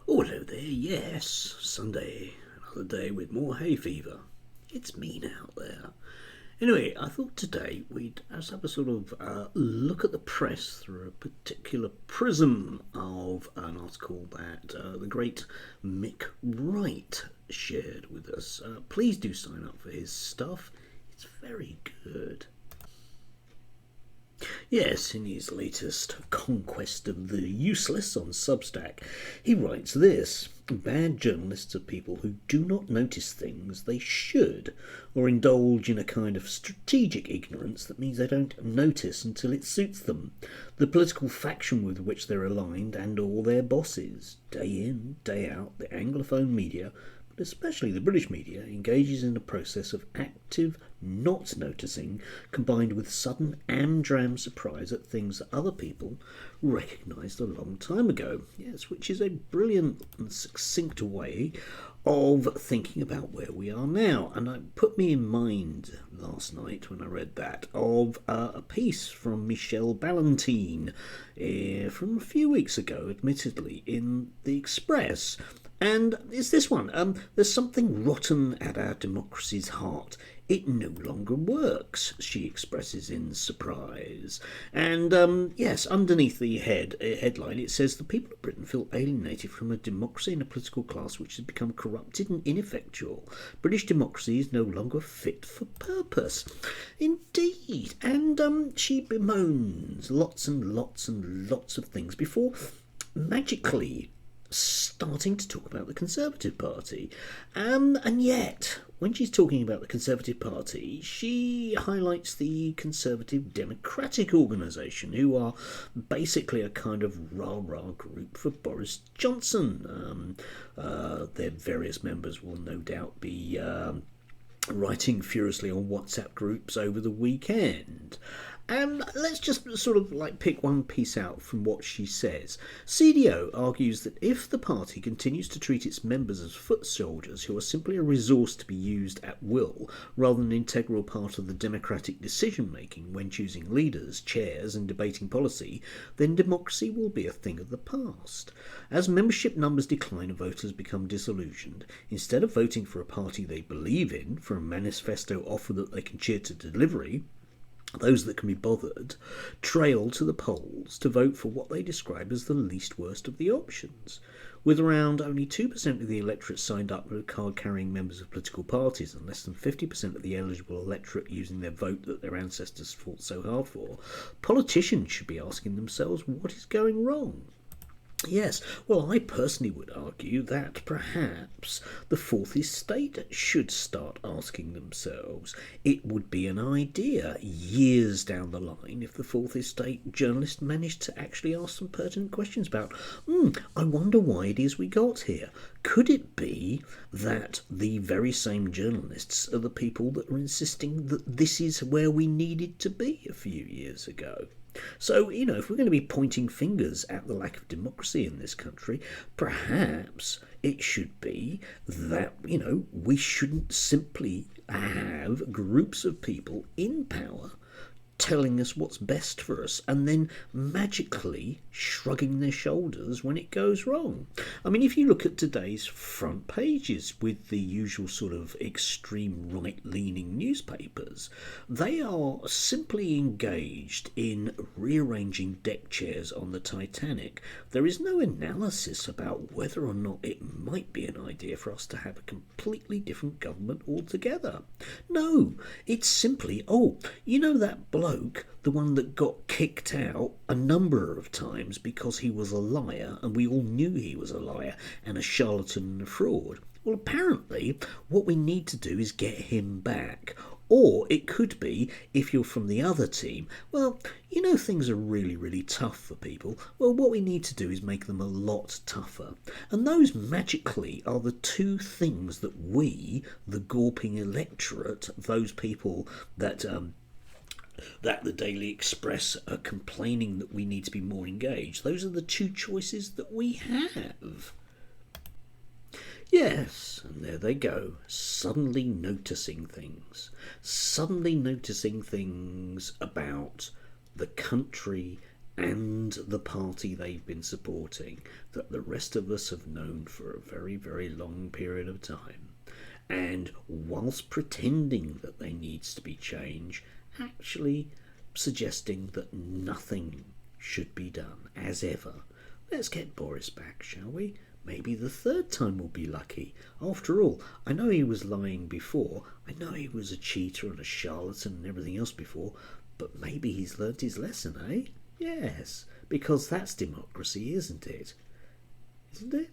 Oh, hello there. Yes, Sunday, another day with more hay fever. It's mean out there. Anyway, I thought today we'd just have a sort of look at the press through a particular prism of an article that the great Mick Wright shared with us. Please do sign up for his stuff. It's very good. Yes, in his latest Conquest of the Useless on Substack, he writes this: bad journalists are people who do not notice things they should, or indulge in a kind of strategic ignorance that means they don't notice until it suits them, the political faction with which they're aligned and all their bosses. Day in, day out, the Anglophone media, especially the British media, engages in a process of active not noticing combined with sudden am-dram surprise at things that other people recognised a long time ago. Yes, which is a brilliant and succinct way of thinking about where we are now. And it put me in mind last night when I read that of a piece from Michel Ballantine from a few weeks ago, admittedly, in The Express. And it's this one. There's something rotten at our democracy's heart. It no longer works, she expresses in surprise. And yes, underneath the headline it says the people of Britain feel alienated from a democracy and a political class which has become corrupted and ineffectual. British democracy is no longer fit for purpose. Indeed. And she bemoans lots and lots and lots of things before magically starting to talk about the Conservative Party. And yet, when she's talking about the Conservative Party, she highlights the Conservative Democratic Organisation, who are basically a kind of rah-rah group for Boris Johnson. Their various members will no doubt be writing furiously on WhatsApp groups over the weekend. And let's just sort of pick one piece out from what she says. CDO argues that if the party continues to treat its members as foot soldiers who are simply a resource to be used at will, rather than an integral part of the democratic decision-making when choosing leaders, chairs and debating policy, then democracy will be a thing of the past. As membership numbers decline and voters become disillusioned, instead of voting for a party they believe in, for a manifesto offer that they can cheer to delivery, those that can be bothered trail to the polls to vote for what they describe as the least worst of the options. With around only 2% of the electorate signed up with card-carrying members of political parties and less than 50% of the eligible electorate using their vote that their ancestors fought so hard for, politicians should be asking themselves what is going wrong. Yes, well, I personally would argue that perhaps the Fourth Estate should start asking themselves. It would be an idea years down the line if the Fourth Estate journalists managed to actually ask some pertinent questions about, I wonder why it is we got here. Could it be that the very same journalists are the people that are insisting that this is where we needed to be a few years ago? So, if we're going to be pointing fingers at the lack of democracy in this country, perhaps it should be that, we shouldn't simply have groups of people in power telling us what's best for us and then magically shrugging their shoulders when it goes wrong. I mean, if you look at today's front pages with the usual sort of extreme right-leaning newspapers, they are simply engaged in rearranging deck chairs on the Titanic. There is no analysis about whether or not it might be an idea for us to have a completely different government altogether. No, it's simply, that bloke, the one that got kicked out a number of times because he was a liar, and we all knew he was a liar and a charlatan and a fraud. Well, apparently what we need to do is get him back. Or it could be, if you're from the other team, well, things are really, really tough for people. Well, what we need to do is make them a lot tougher. And those magically are the two things that we, the gawping electorate, those people that the Daily Express are complaining that we need to be more engaged, those are the two choices that we have. Yes, and there they go, suddenly noticing things about the country and the party they've been supporting that the rest of us have known for a very, very long period of time. And whilst pretending that there needs to be change, actually suggesting that nothing should be done as ever. Let's get Boris back, shall we? Maybe the third time will be lucky. After all, I know he was lying before. I know he was a cheater and a charlatan and everything else before. But maybe he's learnt his lesson, eh? Yes, because that's democracy, isn't it? Isn't it?